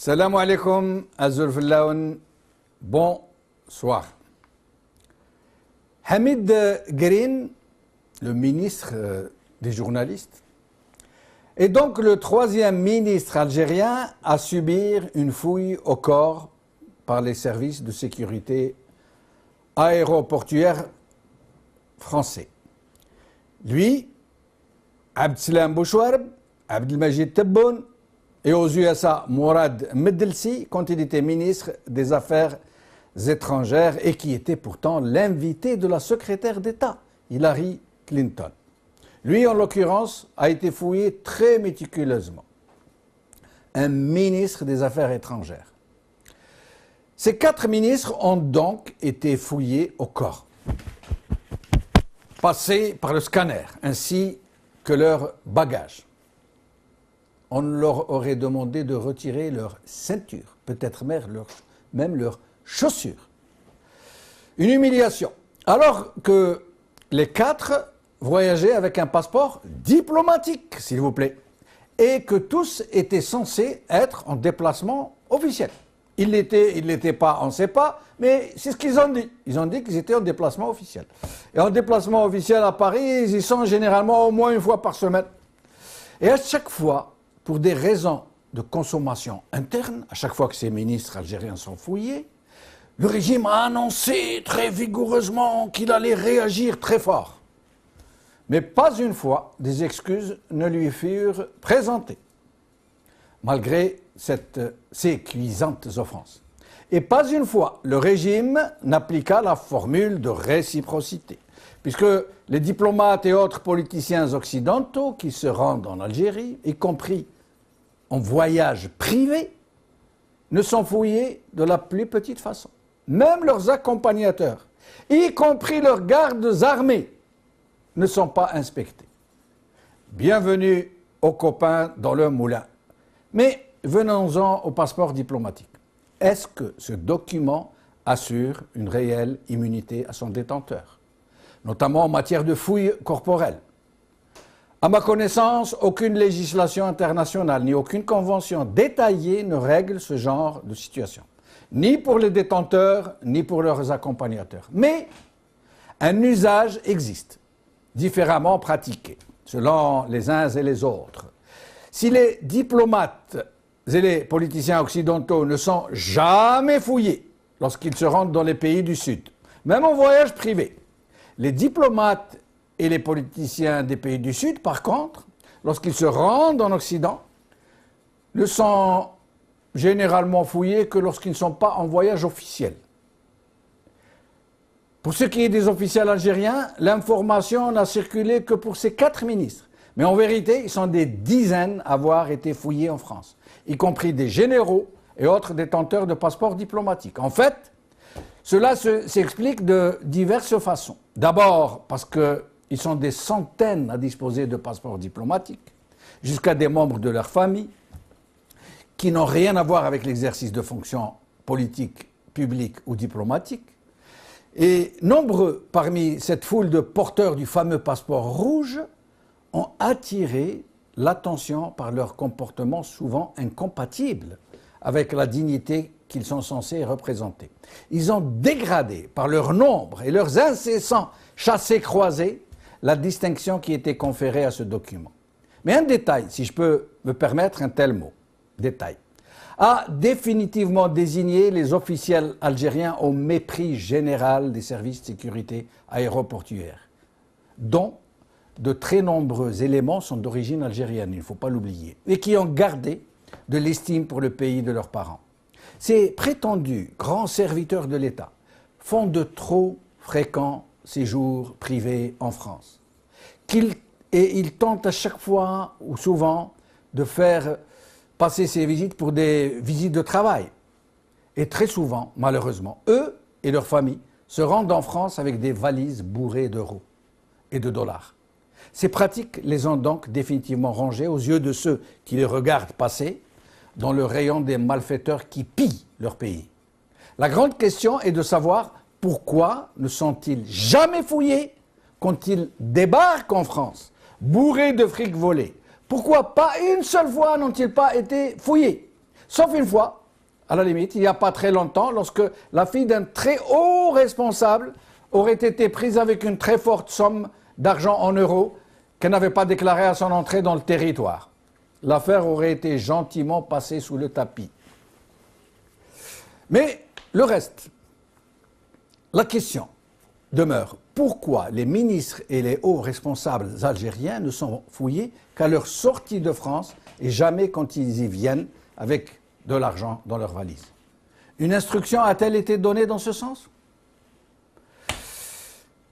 Salam alaikum, Azul Fillaoun, bonsoir. Hamid Green, le ministre des journalistes, est donc le troisième ministre algérien à subir une fouille au corps par les services de sécurité aéroportuaire français. Lui, Abdeslam Bouchouarb, Abdelmajid Tebboune et aux USA, Mourad Medelsi, quand il était ministre des Affaires étrangères et qui était pourtant l'invité de la secrétaire d'État, Hillary Clinton. Lui, en l'occurrence, a été fouillé très méticuleusement. Un ministre des Affaires étrangères. Ces 4 ministres ont donc été fouillés au corps, passés par le scanner, ainsi que leurs bagages. On leur aurait demandé de retirer leur ceinture, peut-être même leurs chaussures. Une humiliation. Alors que les 4 voyageaient avec un passeport diplomatique, s'il vous plaît, et que tous étaient censés être en déplacement officiel. Ils l'étaient pas, on ne sait pas, mais c'est ce qu'ils ont dit. Ils ont dit qu'ils étaient en déplacement officiel. Et en déplacement officiel à Paris, ils y sont généralement au moins une fois par semaine. Et à chaque fois, pour des raisons de consommation interne, à chaque fois que ces ministres algériens sont fouillés, le régime a annoncé très vigoureusement qu'il allait réagir très fort. Mais pas une fois des excuses ne lui furent présentées, malgré ces cuisantes offenses. Et pas une fois le régime n'appliqua la formule de réciprocité, puisque les diplomates et autres politiciens occidentaux qui se rendent en Algérie, y compris en voyage privé, ne sont fouillés de la plus petite façon. Même leurs accompagnateurs, y compris leurs gardes armés, ne sont pas inspectés. Bienvenue aux copains dans le moulin. Mais venons-en au passeport diplomatique. Est-ce que ce document assure une réelle immunité à son détenteur, notamment en matière de fouilles corporelles? À ma connaissance, aucune législation internationale ni aucune convention détaillée ne règle ce genre de situation, ni pour les détenteurs, ni pour leurs accompagnateurs. Mais un usage existe, différemment pratiqué, selon les uns et les autres. Si les diplomates et les politiciens occidentaux ne sont jamais fouillés lorsqu'ils se rendent dans les pays du Sud, même en voyage privé, les diplomates et les politiciens des pays du Sud, par contre, lorsqu'ils se rendent en Occident, ne sont généralement fouillés que lorsqu'ils ne sont pas en voyage officiel. Pour ce qui est des officiels algériens, l'information n'a circulé que pour ces 4 ministres. Mais en vérité, ils sont des dizaines à avoir été fouillés en France, y compris des généraux et autres détenteurs de passeports diplomatiques. En fait, cela s'explique de diverses façons. D'abord, parce qu'ils sont des centaines à disposer de passeports diplomatiques, jusqu'à des membres de leur famille, qui n'ont rien à voir avec l'exercice de fonctions politiques, publiques ou diplomatiques. Et nombreux parmi cette foule de porteurs du fameux passeport rouge ont attiré l'attention par leur comportement souvent incompatible avec la dignité qu'ils sont censés représenter. Ils ont dégradé par leur nombre et leurs incessants chassés-croisés la distinction qui était conférée à ce document. Mais un détail, si je peux me permettre un tel mot, détail, a définitivement désigné les officiels algériens au mépris général des services de sécurité aéroportuaire, dont de très nombreux éléments sont d'origine algérienne, il ne faut pas l'oublier, et qui ont gardé de l'estime pour le pays de leurs parents. Ces prétendus grands serviteurs de l'État font de trop fréquents séjours privés en France. Et ils tentent à chaque fois ou souvent de faire passer ces visites pour des visites de travail. Et très souvent, malheureusement, eux et leurs familles se rendent en France avec des valises bourrées d'euros et de dollars. Ces pratiques les ont donc définitivement rangés aux yeux de ceux qui les regardent passer dans le rayon des malfaiteurs qui pillent leur pays. La grande question est de savoir pourquoi ne sont-ils jamais fouillés quand ils débarquent en France, bourrés de fric volé? Pourquoi pas une seule fois n'ont-ils pas été fouillés? Sauf une fois, à la limite, il n'y a pas très longtemps, lorsque la fille d'un très haut responsable aurait été prise avec une très forte somme d'argent en euros qu'elle n'avait pas déclarée à son entrée dans le territoire. L'affaire aurait été gentiment passée sous le tapis. Mais le reste, la question demeure. Pourquoi les ministres et les hauts responsables algériens ne sont fouillés qu'à leur sortie de France et jamais quand ils y viennent avec de l'argent dans leur valise? Une instruction a-t-elle été donnée dans ce sens?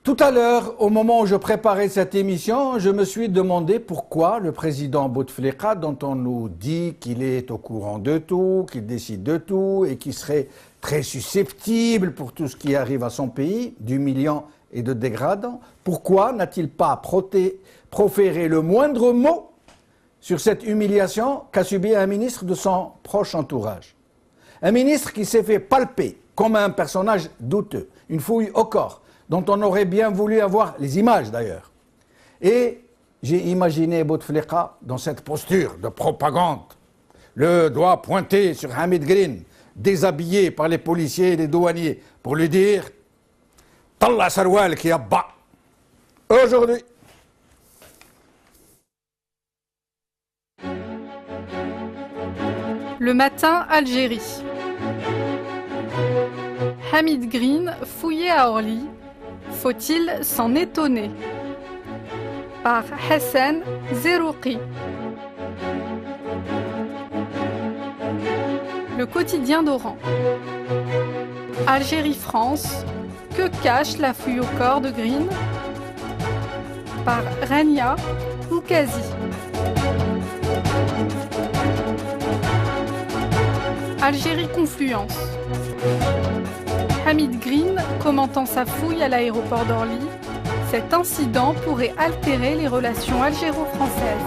Tout à l'heure, au moment où je préparais cette émission, je me suis demandé pourquoi le président Bouteflika, dont on nous dit qu'il est au courant de tout, qu'il décide de tout et qu'il serait très susceptible pour tout ce qui arrive à son pays, d'humiliant et de dégradant, pourquoi n'a-t-il pas proféré le moindre mot sur cette humiliation qu'a subi un ministre de son proche entourage? Un ministre qui s'est fait palper comme un personnage douteux, une fouille au corps, dont on aurait bien voulu avoir les images d'ailleurs. Et j'ai imaginé Bouteflika dans cette posture de propagande, le doigt pointé sur Hamid Green, déshabillé par les policiers et les douaniers, pour lui dire « Talla Sarwal qui a bas !» Aujourd'hui. Le matin, Algérie. Hamid Green fouillé à Orly. Faut-il s'en étonner? Par Hassan Zerouki. Le quotidien d'Oran. Algérie-France. Que cache la fouille au corps de Green? Par Rania Oukazi. Algérie-Confluence. Hamid Green commentant sa fouille à l'aéroport d'Orly, cet incident pourrait altérer les relations algéro-françaises.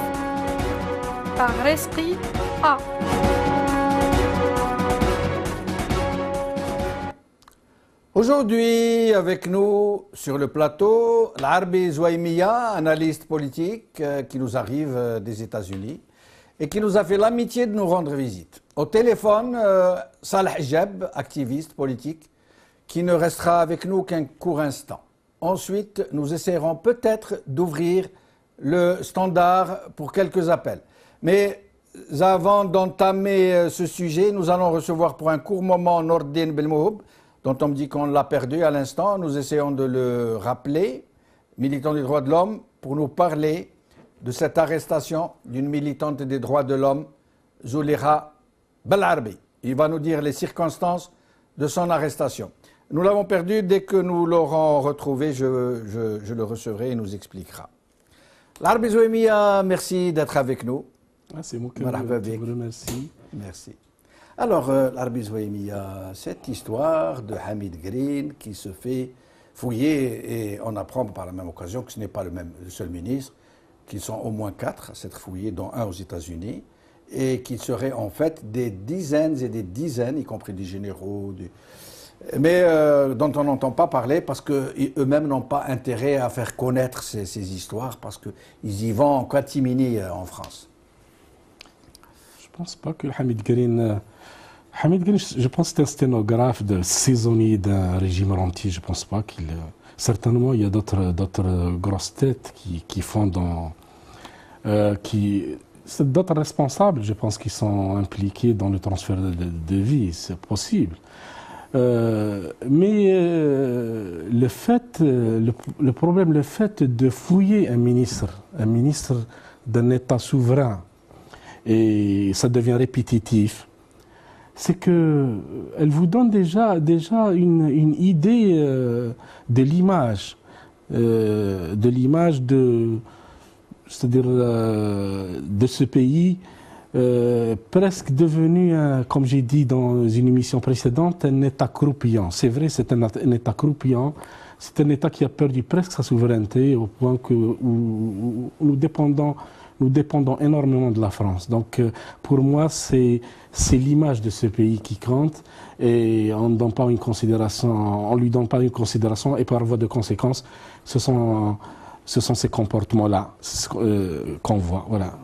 Par l'esprit A. Aujourd'hui, avec nous sur le plateau, l'Arbi Zouaïmiya, analyste politique qui nous arrive des États-Unis et qui nous a fait l'amitié de nous rendre visite. Au téléphone, Salah Jeb, activiste politique, qui ne restera avec nous qu'un court instant. Ensuite, nous essaierons peut-être d'ouvrir le standard pour quelques appels. Mais avant d'entamer ce sujet, nous allons recevoir pour un court moment Nordine Belmoub, dont on me dit qu'on l'a perdu à l'instant. Nous essayons de le rappeler, militant des droits de l'homme, pour nous parler de cette arrestation d'une militante des droits de l'homme, Zulira Belarbi. Il va nous dire les circonstances de son arrestation. Nous l'avons perdu, dès que nous l'aurons retrouvé, je le recevrai et nous expliquera. L'Arbi Zouaïmiya, merci d'être avec nous. C'est moi qui vous remercie. Merci. Alors, l'Arbi Zouaïmiya, cette histoire de Hamid Green qui se fait fouiller, et on apprend par la même occasion que ce n'est pas le seul ministre, qu'ils sont au moins 4 à s'être fouillés, dont un aux États-Unis, et qu'ils seraient en fait des dizaines et des dizaines, y compris des généraux, mais dont on n'entend pas parler parce qu'eux-mêmes n'ont pas intérêt à faire connaître ces histoires parce qu'ils y vont en catimini en France. Je ne pense pas que Hamid Green, je pense que c'est un sténographe saisonnier d'un régime rentier. Je ne pense pas qu'il... Certainement, il y a d'autres grosses têtes qui font dans... c'est d'autres responsables, je pense, qui sont impliqués dans le transfert de vie. C'est possible. Mais le problème, le fait de fouiller un ministre d'un État souverain, et ça devient répétitif, c'est qu'elle vous donne déjà une idée de l'image, c'est-à-dire de ce pays. Presque devenu, comme j'ai dit dans une émission précédente, un État croupillant. C'est vrai, c'est un État croupillant. C'est un État qui a perdu presque sa souveraineté au point où nous dépendons énormément de la France. Donc, pour moi, c'est l'image de ce pays qui compte et on ne donne pas une considération, on lui donne pas une considération et par voie de conséquence, ce sont ces comportements-là qu'on voit. Voilà.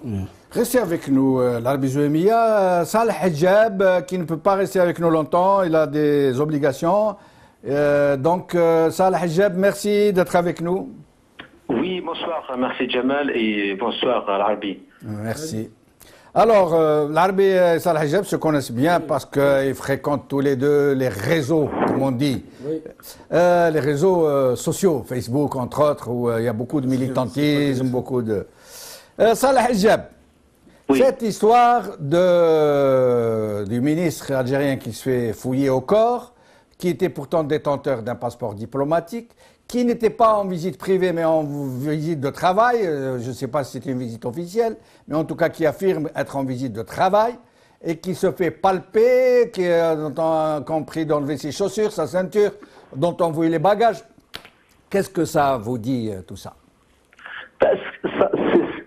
Restez avec nous, l'Arabie Zouémia. Salah Hijab, qui ne peut pas rester avec nous longtemps, il a des obligations. Donc, Salah Hijab, merci d'être avec nous. Oui, bonsoir, merci Jamal et bonsoir l'Arabie. Merci. Alors, l'Arabie et Salah Hijab se connaissent bien parce qu'ils fréquentent tous les deux les réseaux, comme on dit. Oui. Les réseaux sociaux, Facebook entre autres, où il y a beaucoup de militantisme, beaucoup de... Salah Hijab. Oui. Cette histoire du ministre algérien qui se fait fouiller au corps, qui était pourtant détenteur d'un passeport diplomatique, qui n'était pas en visite privée mais en visite de travail, je ne sais pas si c'était une visite officielle, mais en tout cas qui affirme être en visite de travail, et qui se fait palper, dont on a compris d'enlever ses chaussures, sa ceinture, dont on voit les bagages. Qu'est-ce que ça vous dit tout ça?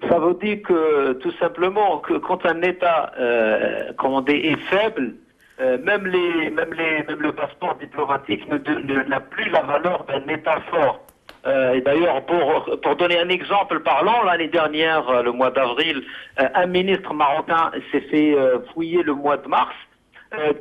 Ça veut dire que tout simplement que quand un État est faible, même le passeport diplomatique n'a plus la valeur d'un État fort. Et d'ailleurs, pour donner un exemple parlant, l'année dernière, le mois d'avril, un ministre marocain s'est fait fouiller le mois de mars.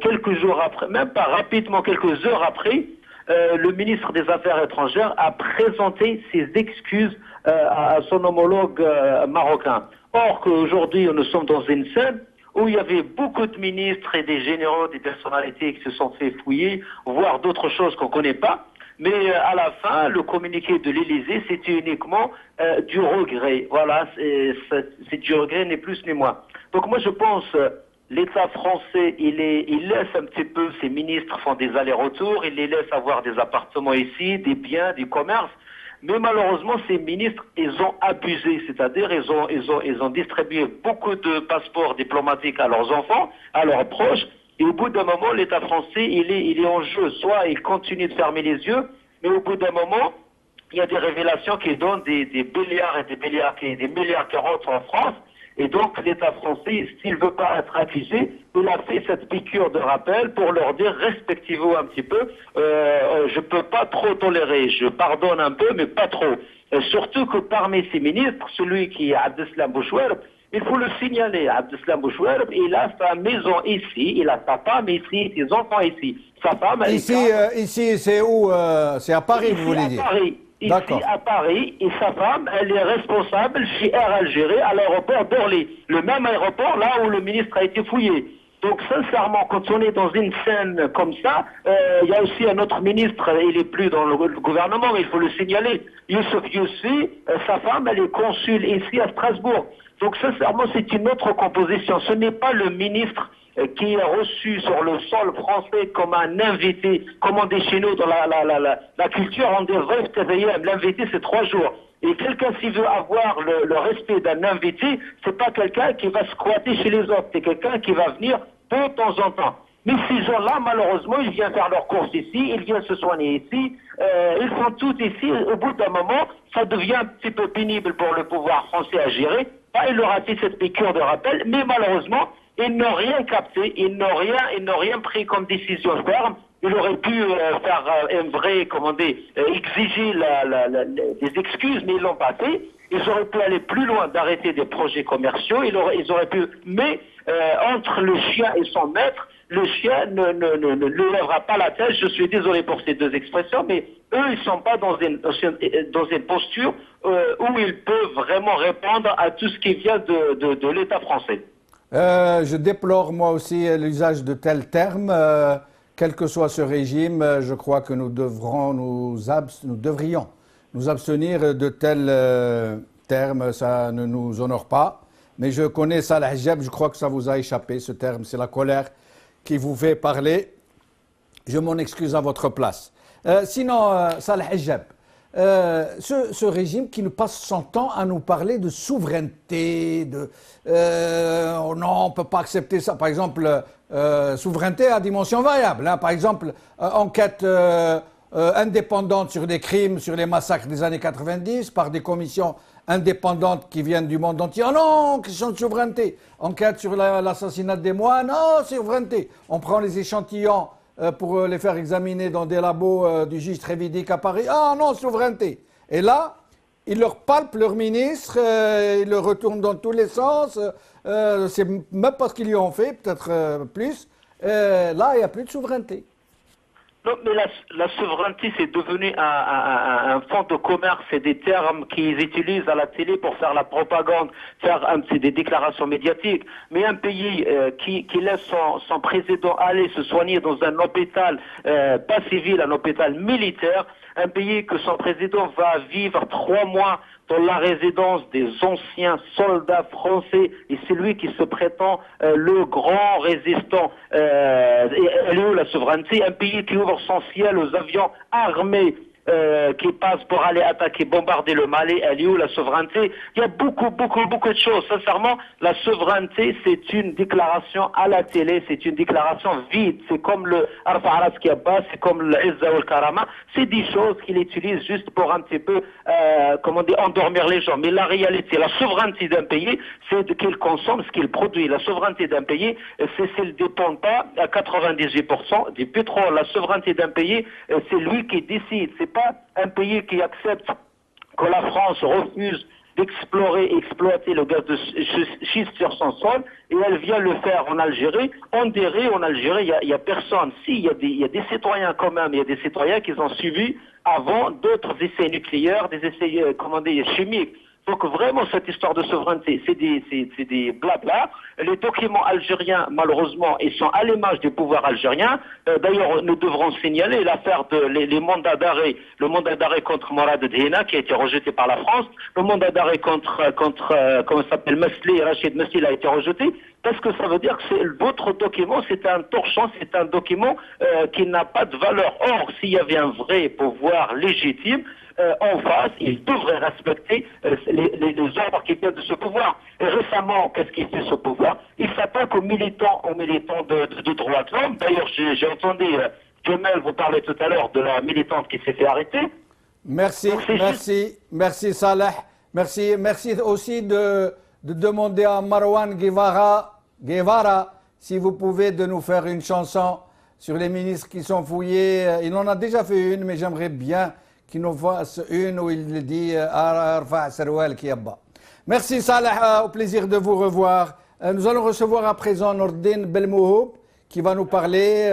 Quelques jours après, même pas rapidement, quelques heures après, le ministre des Affaires étrangères a présenté ses excuses à son homologue marocain. Or qu'aujourd'hui, nous sommes dans une scène où il y avait beaucoup de ministres et des généraux, des personnalités qui se sont fait fouiller, voire d'autres choses qu'on ne connaît pas. Mais à la fin, le communiqué de l'Élysée, c'était uniquement du regret. Voilà, c'est du regret, ni plus ni moins. Donc moi, je pense... L'État français, il laisse un petit peu, ses ministres font des allers-retours, il les laisse avoir des appartements ici, des biens, du commerce. Mais malheureusement, ces ministres, ils ont abusé, c'est-à-dire ils ont distribué beaucoup de passeports diplomatiques à leurs enfants, à leurs proches. Et au bout d'un moment, l'État français, il est en jeu. Soit il continue de fermer les yeux, mais au bout d'un moment, il y a des révélations qui donnent des milliards et des milliards qui rentrent en France. Et donc, l'État français, s'il ne veut pas être accusé, il a fait cette piqûre de rappel pour leur dire, respectez-vous un petit peu, je ne peux pas trop tolérer, je pardonne un peu, mais pas trop. Surtout que parmi ces ministres, celui qui est Abdeslam Bouchouerb, il faut le signaler, Abdeslam Bouchouerb, il a sa maison ici, il a sa femme ici, ses enfants ici. Sa femme, elle ici, c'est où c'est à Paris, vous voulez dire? Paris. Ici à Paris, et sa femme, elle est responsable chez Air Algérie à l'aéroport d'Orly, le même aéroport là où le ministre a été fouillé. Donc sincèrement, quand on est dans une scène comme ça, il y a aussi un autre ministre, il n'est plus dans le gouvernement, mais il faut le signaler, Youssef Youssi, sa femme, elle est consul ici à Strasbourg. Donc sincèrement, c'est une autre composition. Ce n'est pas le ministre qui est reçu sur le sol français comme un invité, comme on dit chez nous dans la culture, on dit l'invité c'est 3 jours. Et quelqu'un s'il veut avoir le respect d'un invité, c'est pas quelqu'un qui va squatter chez les autres, c'est quelqu'un qui va venir de temps en temps. Mais ces gens-là, malheureusement, ils viennent faire leurs courses ici, ils viennent se soigner ici, ils font tout ici. Au bout d'un moment, ça devient un petit peu pénible pour le pouvoir français à gérer. Il leur a fait cette piqûre de rappel, mais malheureusement, ils n'ont rien capté, ils n'ont rien pris comme décision ferme. Ils auraient pu faire un vrai, exiger des excuses, mais ils l'ont pas fait. Ils auraient pu aller plus loin d'arrêter des projets commerciaux. Ils auraient pu, mais entre le chien et son maître, le chien ne lèvera pas la tête. Je suis désolé pour ces deux expressions, mais eux, ils sont pas dans une posture où ils peuvent vraiment répondre à tout ce qui vient de l'État français. Je déplore moi aussi l'usage de tels termes. Quel que soit ce régime, je crois que nous devrions nous abstenir de tels termes. Ça ne nous honore pas. Mais je connais Salah Hijab, je crois que ça vous a échappé, ce terme. C'est la colère qui vous fait parler. Je m'en excuse à votre place. Sinon, Salah Hijab, ce régime qui nous passe son temps à nous parler de souveraineté, oh non, on ne peut pas accepter ça. Par exemple, souveraineté à dimension variable. Hein. Par exemple, enquête indépendante sur des crimes, sur les massacres des années 90, par des commissions indépendantes qui viennent du monde entier. Oh non, question de souveraineté. Enquête sur l'assassinat des moines, non, souveraineté. On prend les échantillons pour les faire examiner dans des labos du juge Trévidic à Paris. Ah non, souveraineté. Et là, ils leur palpent leur ministre, ils le retournent dans tous les sens. C'est même pas ce qu'ils lui ont fait, peut-être plus. Là, il n'y a plus de souveraineté. Non, mais la souveraineté, c'est devenu un fonds de commerce. C'est des termes qu'ils utilisent à la télé pour faire la propagande, c'est des déclarations médiatiques. Mais un pays qui laisse son président aller se soigner dans un hôpital, pas civil, un hôpital militaire, un pays que son président va vivre 3 mois dans la résidence des anciens soldats français, et c'est lui qui se prétend le grand résistant. Elle est où la souveraineté? Un pays qui ouvre son ciel aux avions armés qui passent pour aller attaquer, bombarder le Mali, elle est où la souveraineté? Il y a beaucoup de choses. Sincèrement, la souveraineté, c'est une déclaration à la télé, c'est une déclaration vide. C'est comme le Arfa Aras Kiaba, c'est comme le Izza ou le Karama. C'est des choses qu'il utilise juste pour un petit peu, endormir les gens. Mais la réalité, la souveraineté d'un pays, c'est qu'il consomme ce qu'il produit. La souveraineté d'un pays, c'est ne dépend pas à 98% du pétrole. La souveraineté d'un pays, c'est lui qui décide. C'est pas un pays qui accepte que la France refuse d'explorer et exploiter le gaz de schiste sur son sol, et elle vient le faire en Algérie. On dirait en Algérie, il y a personne. Si, il y a des citoyens quand même, il y a des citoyens qui ont suivi avant d'autres essais nucléaires, des essais chimiques. Donc vraiment, cette histoire de souveraineté, c'est des blabla. Les documents algériens, malheureusement, ils sont à l'image du pouvoir algérien. D'ailleurs, nous devrons signaler l'affaire les mandats d'arrêt, le mandat d'arrêt contre Morad Dhina, qui a été rejeté par la France. Le mandat d'arrêt contre comment s'appelle, Rachid Mesli a été rejeté. Parce que ça veut dire que votre document, c'est un torchon, c'est un document qui n'a pas de valeur. Or, s'il y avait un vrai pouvoir légitime, en face, il devrait respecter les ordres qui viennent de ce pouvoir. Et récemment, qu'est-ce qu'il fait ce pouvoir? Il s'attaque aux militants de droits de l'homme. D'ailleurs, j'ai entendu Jamel vous parler tout à l'heure de la militante qui s'est fait arrêter. Merci Saleh. Merci aussi de demander à Marwan Guevara si vous pouvez de nous faire une chanson sur les ministres qui sont fouillés. Il en a déjà fait une, mais j'aimerais bien qu'il nous fasse une où il dit Arfa Serwal Kiaba. Merci Saleh, au plaisir de vous revoir. Nous allons recevoir à présent Nordine Belmouhoub qui va nous parler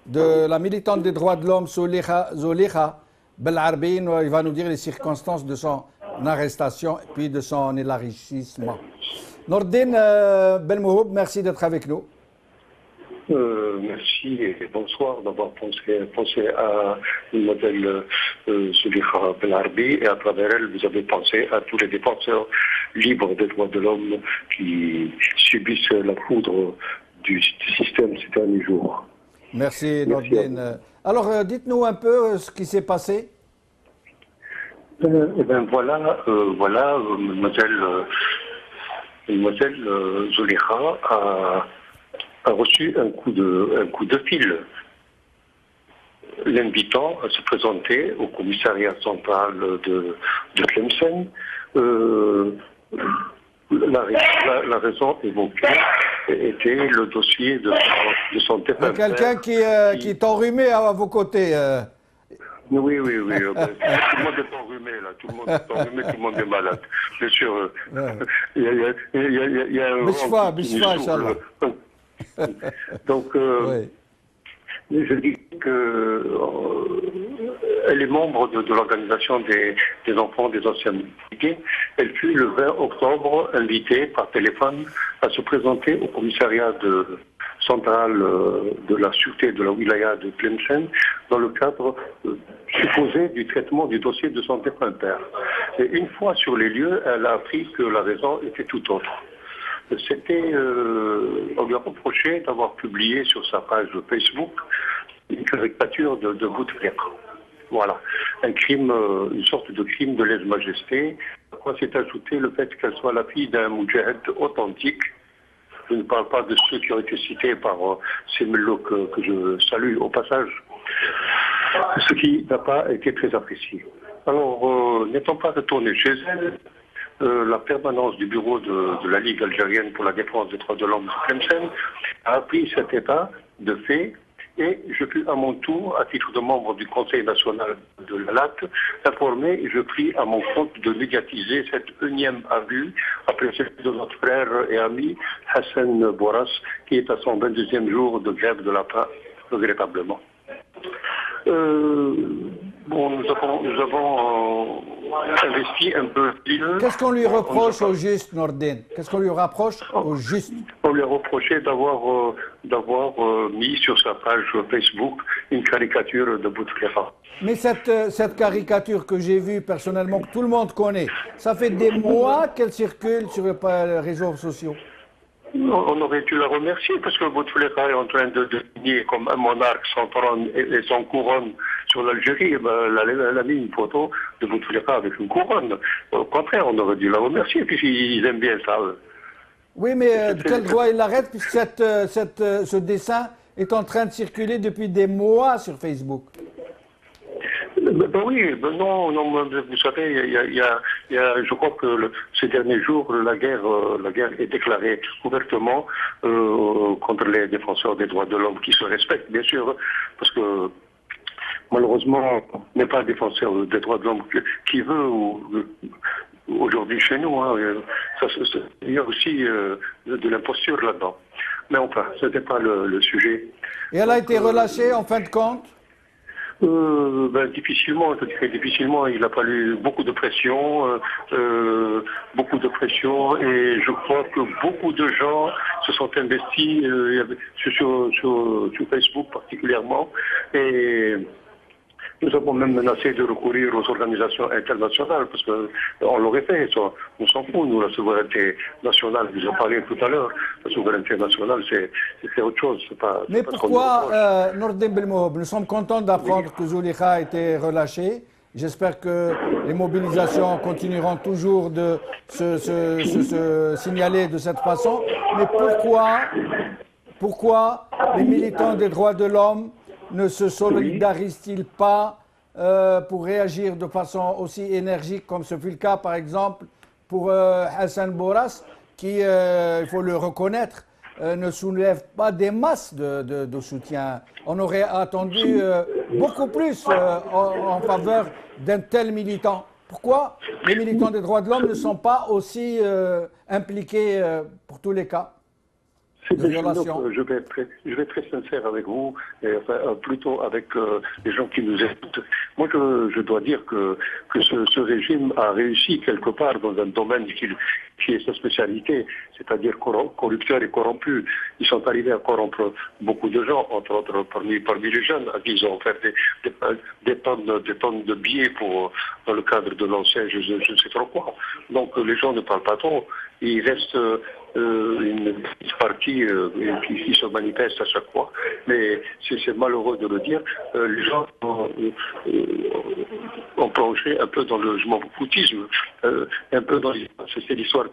de la militante des droits de l'homme Zolikha Belarbin. Il va nous dire les circonstances de son arrestation et puis de son élargissement. Nordine Belmouhoub, merci d'être avec nous. Merci et bonsoir d'avoir pensé à Mademoiselle Zolikha Belarbi, et à travers elle, vous avez pensé à tous les défenseurs libres des droits de l'homme qui subissent la foudre du système ces derniers jours. Merci Nordine. Alors, dites-nous un peu ce qui s'est passé. Eh bien voilà, Mademoiselle Zolikha a reçu un coup de fil, l'invitant à se présenter au commissariat central de Tlemcen. La raison évoquée était le dossier de santé. Quelqu'un qui est enrhumé à vos côtés. Oui. Tout le monde est enrhumé, là. Tout le monde est enrhumé, tout le monde est malade. Bien sûr. Il y a un... Bishfa, Inch'Allah. Donc, oui. Je dis que elle est membre de l'organisation des enfants des anciens militaires. Elle fut le 20 octobre invitée par téléphone à se présenter au commissariat central de la sûreté de la wilaya de Tlemcen dans le cadre supposé du traitement du dossier de son défunt père. Et une fois sur les lieux, elle a appris que la raison était tout autre. On lui a reproché d'avoir publié sur sa page Facebook une caricature de Bouteflika. Voilà, un crime, une sorte de crime de lèse-majesté. À quoi s'est ajouté le fait qu'elle soit la fille d'un moudjahid authentique. Je ne parle pas de ceux qui ont été cités par Semello que je salue au passage, ce qui n'a pas été très apprécié. Alors, n'étant pas retourné chez elle, la permanence du bureau de la Ligue algérienne pour la défense des droits de l'homme de Tlemcen a appris cet état de fait Et je fus à mon tour, à titre de membre du Conseil national de la LAT, informé et je pris à mon compte de médiatiser cette énième abus après celui de notre frère et ami Hassan Boras, qui est à son 22e jour de grève de la faim, regrettablement. Nous avons investi un peu. Qu'est-ce qu'on lui reproche au juste, Nordin? Qu'est-ce qu'on lui reproche au juste? On lui a reproché d'avoir mis sur sa page Facebook une caricature de Bouteflika. Mais cette caricature que j'ai vue personnellement, que tout le monde connaît, ça fait des mois qu'elle circule sur les réseaux sociaux. On aurait dû la remercier parce que Bouteflika est en train de signer comme un monarque sans trône et sans couronne sur l'Algérie. Elle a mis une photo de Bouteflika avec une couronne. Au contraire, on aurait dû la remercier puisqu'ils aiment bien ça. Oui, mais de quel droit il l'arrête puisque ce dessin est en train de circuler depuis des mois sur Facebook? Non, vous savez, je crois que ces derniers jours, la guerre est déclarée ouvertement contre les défenseurs des droits de l'homme qui se respectent, bien sûr, parce que malheureusement, on n'est pas un défenseur des droits de l'homme qui veut aujourd'hui chez nous. Il y a aussi de l'imposture là-dedans. Mais enfin, ce n'était pas le sujet. Et elle a été relâchée en fin de compte? Difficilement, je dirais difficilement. Il a fallu beaucoup de pression, et je crois que beaucoup de gens se sont investis sur Facebook particulièrement, et nous avons même menacé de recourir aux organisations internationales parce qu'on l'aurait fait. On s'en fout, nous, la souveraineté nationale. Vous en parlez tout à l'heure. La souveraineté nationale, c'est autre chose. Mais pourquoi, Nordin Belmohob, nous sommes contents d'apprendre que Zulekha a été relâché. J'espère que les mobilisations continueront toujours de se signaler de cette façon. Mais pourquoi les militants des droits de l'homme ne se solidarisent-ils pas pour réagir de façon aussi énergique comme ce fut le cas par exemple pour Hassan Boras qui, il faut le reconnaître, ne soulève pas des masses de soutien. On aurait attendu beaucoup plus en faveur d'un tel militant. Pourquoi les militants des droits de l'homme ne sont pas aussi impliqués pour tous les cas? Je vais être très sincère avec vous, plutôt avec les gens qui nous écoutent. Moi, je dois dire que ce régime a réussi quelque part dans un domaine qui est sa spécialité, c'est-à-dire corrupteur et corrompu. Ils sont arrivés à corrompre beaucoup de gens, entre autres parmi les jeunes, à qui ils ont fait des tonnes de billets dans le cadre de l'ancien je ne sais trop quoi. Donc les gens ne parlent pas trop. Il reste une petite partie qui se manifeste à chaque fois, mais c'est malheureux de le dire. Les gens ont plongé un peu dans le je m'en foutisme, un peu dans c'est l'histoire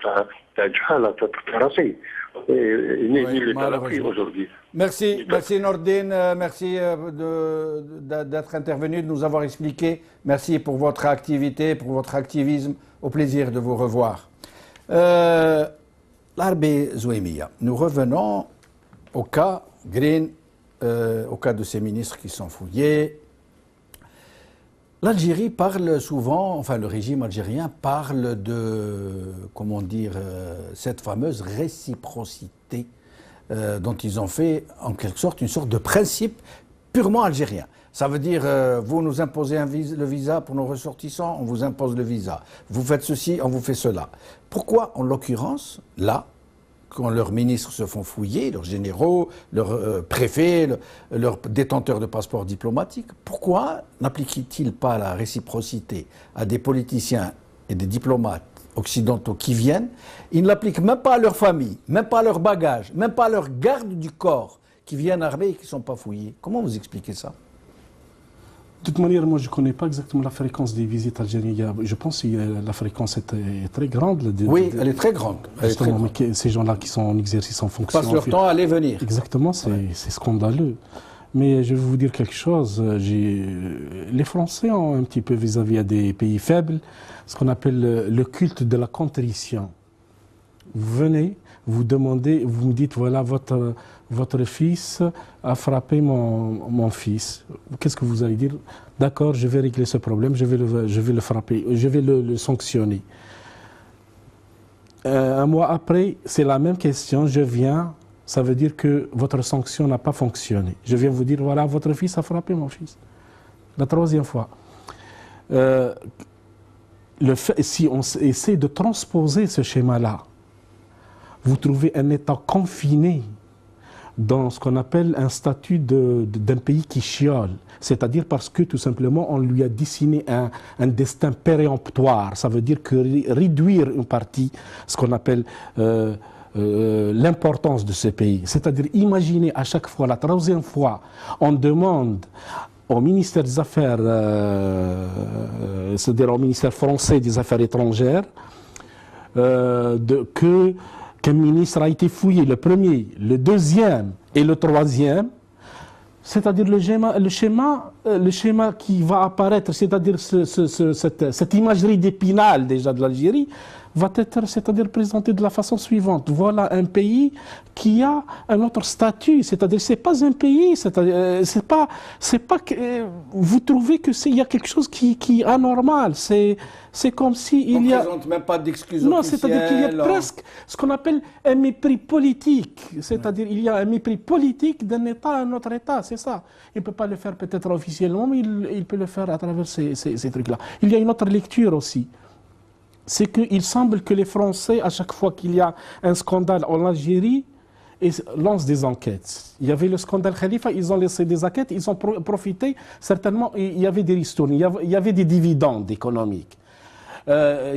aujourd'hui. Merci Nordin, merci d'être intervenu, de nous avoir expliqué. Merci pour votre activité, pour votre activisme. Au plaisir de vous revoir. L'Arbi Zouemia. Nous revenons au cas Green, au cas de ces ministres qui sont fouillés. L'Algérie parle souvent, enfin le régime algérien parle de, comment dire, cette fameuse réciprocité dont ils ont fait en quelque sorte une sorte de principe purement algérien. Ça veut dire, vous nous imposez le visa pour nos ressortissants, on vous impose le visa. Vous faites ceci, on vous fait cela. Pourquoi, en l'occurrence, là, quand leurs ministres se font fouiller, leurs généraux, leurs préfets, leurs détenteurs de passeports diplomatiques, pourquoi n'appliquent-ils pas la réciprocité à des politiciens et des diplomates occidentaux qui viennent? Ils ne l'appliquent même pas à leur famille, même pas à leur bagage, même pas à leurs gardes du corps qui viennent armés et qui ne sont pas fouillés. Comment vous expliquez ça? De toute manière, moi, je ne connais pas exactement la fréquence des visites algériennes. Je pense que la fréquence est très grande. Oui, elle est très grande. Justement, mais ces gens-là qui sont en exercice en fonction... Passent leur temps à aller venir. Exactement, c'est scandaleux. Mais je vais vous dire quelque chose. Les Français ont un petit peu vis-à-vis des pays faibles ce qu'on appelle le culte de la contrition. Vous venez, vous demandez, vous me dites, voilà, votre fils a frappé mon fils. Qu'est-ce que vous allez dire? D'accord, je vais régler ce problème, je vais le frapper, je vais le sanctionner. Un mois après, c'est la même question, je viens, ça veut dire que votre sanction n'a pas fonctionné. Je viens vous dire, voilà, votre fils a frappé mon fils. La troisième fois. Si on essaie de transposer ce schéma-là, vous trouvez un État confiné dans ce qu'on appelle un statut d'un pays qui chiole. C'est-à-dire parce que tout simplement on lui a dessiné un destin péremptoire. Ça veut dire que réduire une partie, ce qu'on appelle l'importance de ce pays. C'est-à-dire imaginer à chaque fois, la troisième fois, on demande au ministère des Affaires, c'est-à-dire au ministère français des Affaires étrangères, qu'un ministre a été fouillé, le premier, le deuxième et le troisième, c'est-à-dire le schéma qui va apparaître, c'est-à-dire cette imagerie d'Épinal déjà de l'Algérie, va être, c'est-à-dire présenté de la façon suivante. Voilà un pays qui a un autre statut, c'est-à-dire c'est pas un pays, c'est pas que vous trouvez que il y a quelque chose qui est anormal. C'est comme si il y a. On ne présente même pas d'excuses Non, officielles. c'est-à-dire qu'il y a presque ce qu'on appelle un mépris politique. C'est-à-dire il y a un mépris politique d'un État à un autre État, c'est ça. Il ne peut pas le faire peut-être officiellement, mais il peut le faire à travers ces trucs-là. Il y a une autre lecture aussi. C'est qu'il semble que les Français, à chaque fois qu'il y a un scandale en Algérie, lancent des enquêtes. Il y avait le scandale Khalifa, ils ont laissé des enquêtes, ils ont profité, certainement, il y avait des ristournes, il y avait des dividendes économiques.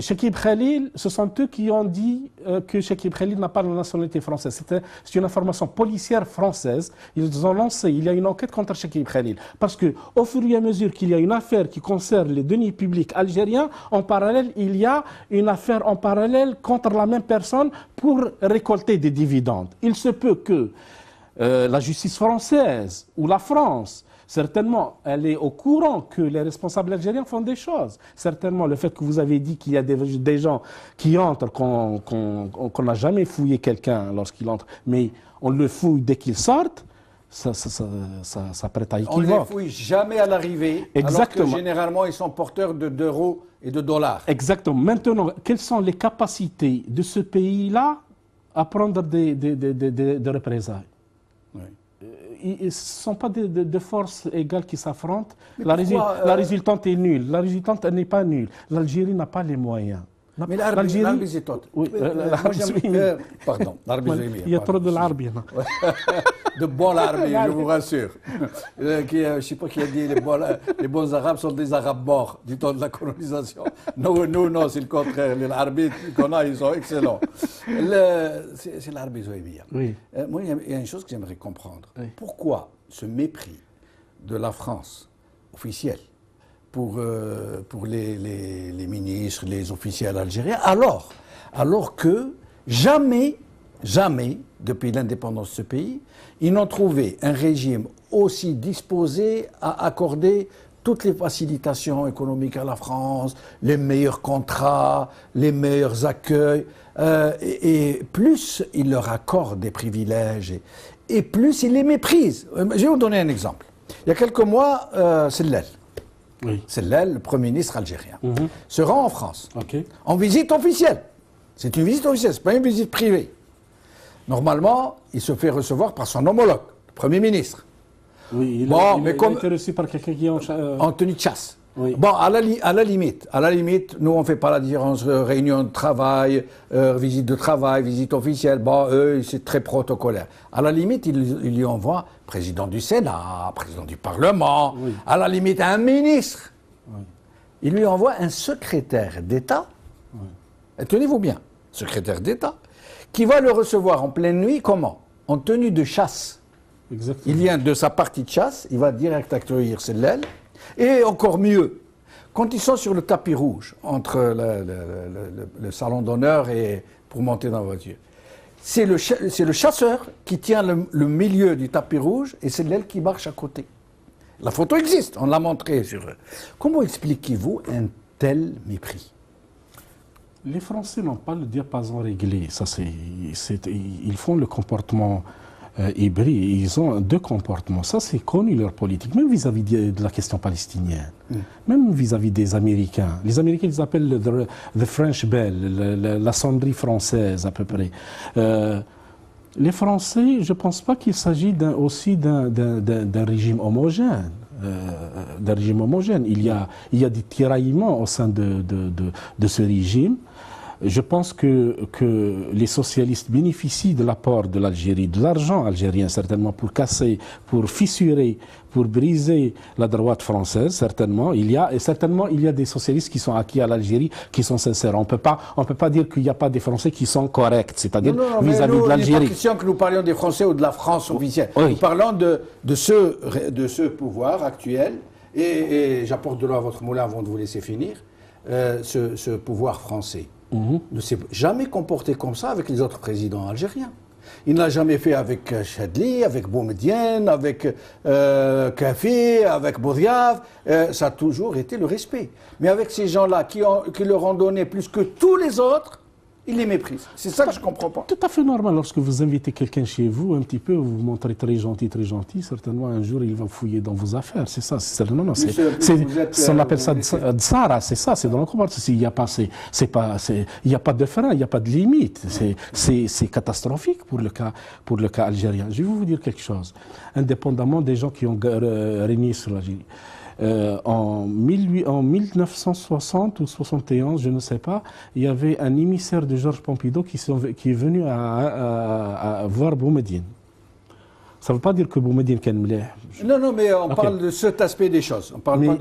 Chekib Khalil, ce sont eux qui ont dit que Chekib Khalil n'a pas la nationalité française. C'est une information policière française. Ils ont lancé, il y a une enquête contre Chekib Khalil. Parce qu'au fur et à mesure qu'il y a une affaire qui concerne les deniers publics algériens, en parallèle, il y a une affaire en parallèle contre la même personne pour récolter des dividendes. Il se peut que la justice française ou la France, certainement, elle est au courant que les responsables algériens font des choses. Certainement, le fait que vous avez dit qu'il y a des gens qui entrent, qu'on n'a jamais fouillé quelqu'un lorsqu'il entre, mais on le fouille dès qu'il sortent, ça prête à équivoque. On ne les fouille jamais à l'arrivée, alors que généralement, ils sont porteurs d'euros et de dollars. Exactement. Maintenant, quelles sont les capacités de ce pays-là à prendre des représailles? Oui. Ce ne sont pas de forces égales qui s'affrontent. La résultante est nulle. La résultante n'est pas nulle. L'Algérie n'a pas les moyens. Mais l'Arabie c'est tout. Oui, pardon, l'Arabie il y a trop de l'Arabie. De bons l'Arabie, je vous rassure. Je ne sais pas qui a dit les bons Arabes sont des Arabes morts du temps de la colonisation. Nous non, c'est le contraire. Les Arabes qu'on a, ils sont excellents. C'est l'Arabie zouébia. Oui. Moi, il y a une chose que j'aimerais comprendre. Oui. Pourquoi ce mépris de la France officielle pour les ministres, les officiels algériens, alors que jamais, depuis l'indépendance de ce pays, ils n'ont trouvé un régime aussi disposé à accorder toutes les facilitations économiques à la France, les meilleurs contrats, les meilleurs accueils, et plus ils leur accordent des privilèges, et plus ils les méprisent. Je vais vous donner un exemple. Il y a quelques mois, Sellel. Oui. Sellel, le Premier ministre algérien, se rend en France, en visite officielle. C'est une visite officielle, ce n'est pas une visite privée. Normalement, il se fait recevoir par son homologue, le Premier ministre. Oui, il a été reçu par quelqu'un qui est en tenue de chasse. Oui. Bon, à la limite, nous on ne fait pas la différence réunion de travail, visite de travail, visite officielle. Bon, eux, c'est très protocolaire. À la limite, ils lui envoient président du Sénat, président du Parlement, oui. À la limite un ministre. Oui. Il lui envoie un secrétaire d'État, oui. Tenez-vous bien, secrétaire d'État, qui va le recevoir en pleine nuit, comment? En tenue de chasse. Exactement. Il vient de sa partie de chasse, il va direct accueillir Sellel. Et encore mieux, quand ils sont sur le tapis rouge, entre le salon d'honneur et pour monter dans la voiture, c'est le chasseur qui tient le milieu du tapis rouge et c'est l'aile qui marche à côté. La photo existe, on l'a montrée sur... Comment expliquez-vous un tel mépris? Les Français n'ont pas le diapason réglé. Ça, ils font le comportement hybrides. Ils ont deux comportements. Ça, c'est connu, leur politique, même vis-à-vis de la question palestinienne, même vis-à-vis des Américains. Les Américains, ils appellent the French Bell, la sonnerie française, à peu près. Les Français, je ne pense pas qu'il s'agit aussi d'un régime homogène. Il y a des tiraillements au sein de ce régime. Je pense que les socialistes bénéficient de l'apport de l'Algérie, de l'argent algérien certainement, pour casser, pour fissurer, pour briser la droite française, certainement. Il y a des socialistes qui sont acquis à l'Algérie, qui sont sincères. On peut pas dire qu'il n'y a pas des Français qui sont corrects, c'est-à-dire vis-à-vis de l'Algérie. Il n'est pas question que nous parlions des Français ou de la France officielle. Oui. Nous parlons de ce pouvoir actuel, et j'apporte de l'eau à votre moulin avant de vous laisser finir, ce pouvoir français. Ne s'est jamais comporté comme ça avec les autres présidents algériens. Il n'a jamais fait avec Chadli, avec Boumedienne, avec Kafi, avec Boudiaf. Ça a toujours été le respect. Mais avec ces gens-là qui leur ont donné plus que tous les autres, ils les méprisent. C'est ça que je ne comprends pas. Tout à fait normal. Lorsque vous invitez quelqu'un chez vous, un petit peu, vous vous montrez très gentil, certainement un jour il va fouiller dans vos affaires. C'est ça. On appelle ça Tsara, c'est ça, c'est dans le comportement. Il n'y a pas de frein, il n'y a pas de limite. C'est catastrophique pour le cas algérien. Je vais vous dire quelque chose. Indépendamment des gens qui ont régné sur l'Algérie. En 1960 ou 71, je ne sais pas, il y avait un émissaire de Georges Pompidou qui est venu à voir Boumediene. Ça ne veut pas dire que Boumediene est mleh. Non, mais on parle de cet aspect des choses. On parle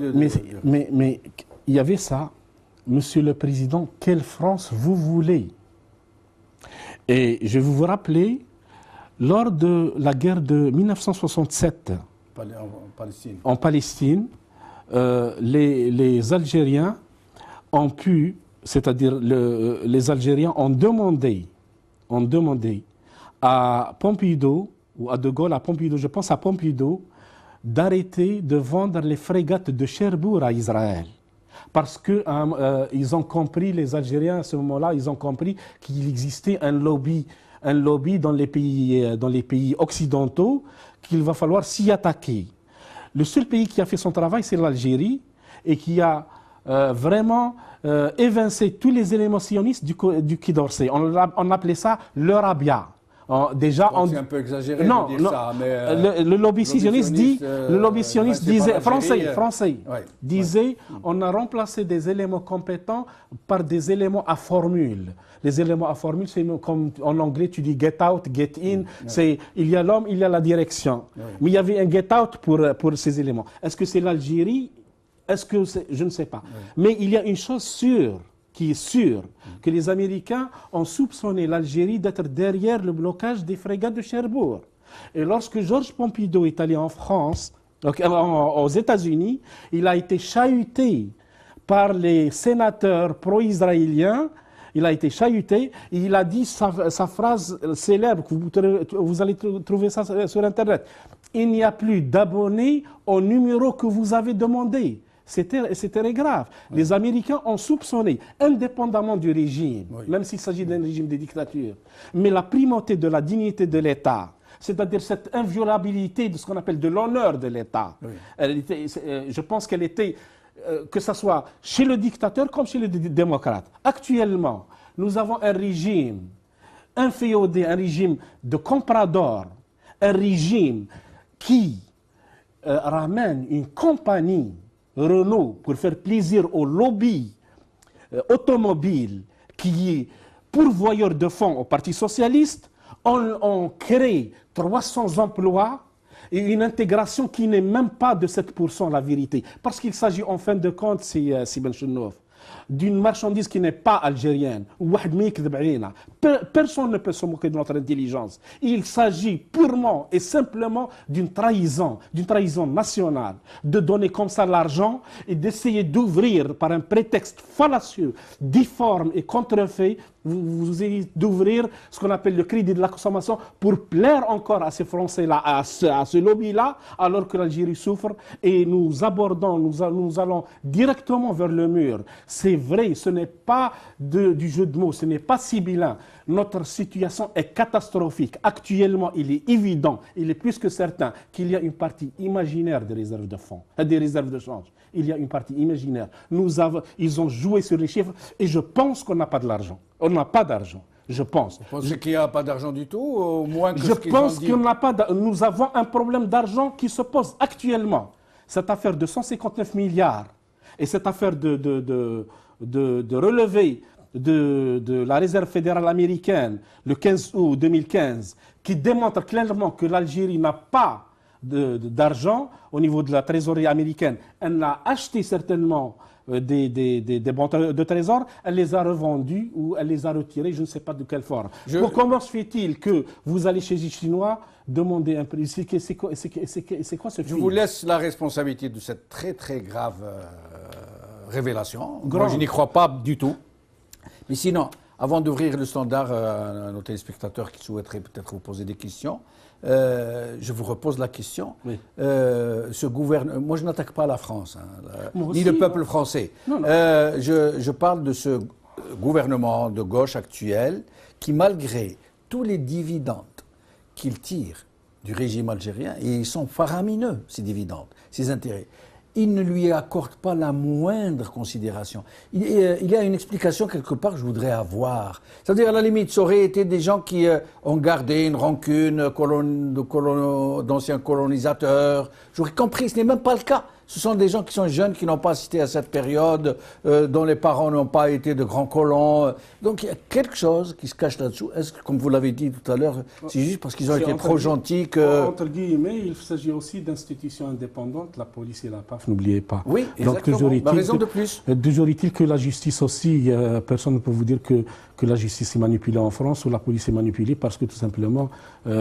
mais il y avait ça. Monsieur le Président, quelle France vous voulez? Et je vais vous rappeler, lors de la guerre de 1967, en Palestine, les Algériens ont pu, c'est-à-dire les Algériens ont demandé à Pompidou, ou à De Gaulle, à Pompidou, je pense à Pompidou, d'arrêter de vendre les frégates de Cherbourg à Israël. Parce qu'ils ont compris, les Algériens à ce moment-là, ils ont compris qu'il existait un lobby dans les pays occidentaux, qu'il va falloir s'y attaquer. Le seul pays qui a fait son travail, c'est l'Algérie, et qui a vraiment évincé tous les éléments sionistes du Quai d'Orsay. On appelait ça l'Eurabia. Déjà, c'est un peu exagéré de dire ça, mais le lobby sioniste disait, français, disait, on a remplacé des éléments compétents par des éléments à formule. Les éléments à formule, c'est comme en anglais, tu dis get out, get in. Il y a l'homme, il y a la direction. Mais il y avait un get out pour ces éléments. Est-ce que c'est l'Algérie? Je ne sais pas. Mais il y a une chose sûre, qui est sûre, que les Américains ont soupçonné l'Algérie d'être derrière le blocage des frégates de Cherbourg. Et lorsque Georges Pompidou est allé en France, aux États-Unis, il a été chahuté par les sénateurs pro-israéliens. Il a été chahuté et il a dit sa phrase célèbre, vous allez trouver ça sur Internet. Il n'y a plus d'abonnés au numéro que vous avez demandé. C'était très grave. Les Américains ont soupçonné, indépendamment du régime, même s'il s'agit d'un régime de dictature, mais la primauté de la dignité de l'État, c'est-à-dire cette inviolabilité de ce qu'on appelle de l'honneur de l'État. Je pense qu'elle était... que ce soit chez le dictateur comme chez les démocrates. Actuellement, nous avons un régime inféodé, un régime de comprador, un régime qui ramène une compagnie Renault pour faire plaisir au lobby automobile qui est pourvoyeur de fonds au Parti socialiste. On crée 300 emplois et une intégration qui n'est même pas de 7%, la vérité. Parce qu'il s'agit en fin de compte, c'est Ben Chenov, d'une marchandise qui n'est pas algérienne. Personne ne peut se moquer de notre intelligence. Il s'agit purement et simplement d'une trahison nationale, de donner comme ça l'argent et d'essayer d'ouvrir par un prétexte fallacieux, difforme et contrefait vous essayez d'ouvrir ce qu'on appelle le crédit de la consommation pour plaire encore à ces Français-là, à ce lobby-là, alors que l'Algérie souffre et nous abordons, nous allons directement vers le mur. C'est vrai, ce n'est pas du jeu de mots, ce n'est pas sibyllin. Notre situation est catastrophique. Actuellement, il est évident, il est plus que certain qu'il y a une partie imaginaire des réserves de fonds, des réserves de change. Il y a une partie imaginaire. Ils ont joué sur les chiffres et je pense qu'on n'a pas de l'argent. On n'a pas d'argent, je pense. Vous pensez qu'il n'y a pas d'argent du tout, au moins que je pense qu'on n'a pas d'argent. Nous avons un problème d'argent qui se pose actuellement. Cette affaire de 159 milliards et cette affaire de relevé de la Réserve fédérale américaine le 15 août 2015 qui démontre clairement que l'Algérie n'a pas d'argent au niveau de la trésorerie américaine. Elle a acheté certainement des bons de trésor, elle les a revendus ou elle les a retirés, je ne sais pas de quelle forme. Comment se fait-il que vous allez chez les Chinois demander un prix? C'est quoi ce prix? Je vous laisse la responsabilité de cette très très grave révélation. Moi, je n'y crois pas du tout. Mais sinon, avant d'ouvrir le standard à nos téléspectateurs qui souhaiteraient peut-être vous poser des questions, je vous repose la question. Oui. Moi, je n'attaque pas la France, ni le peuple français. Non. Je parle de ce gouvernement de gauche actuel qui, malgré tous les dividendes qu'il tire du régime algérien, et ils sont faramineux, ces dividendes, ces intérêts, il ne lui accorde pas la moindre considération. Il y a une explication quelque part que je voudrais avoir. C'est-à-dire, à la limite, ça aurait été des gens qui ont gardé une rancune d'anciens colonisateurs. J'aurais compris, ce n'est même pas le cas. Ce sont des gens qui sont jeunes, qui n'ont pas assisté à cette période, dont les parents n'ont pas été de grands colons. Donc il y a quelque chose qui se cache là-dessous. Est-ce que, comme vous l'avez dit tout à l'heure, c'est juste parce qu'ils ont été trop gentils que... Entre guillemets, il s'agit aussi d'institutions indépendantes, la police et la PAF, n'oubliez pas. Oui, exactement. Donc, raison de plus. Toujours est-il que la justice aussi, personne ne peut vous dire que la justice est manipulée en France ou la police est manipulée parce que tout simplement,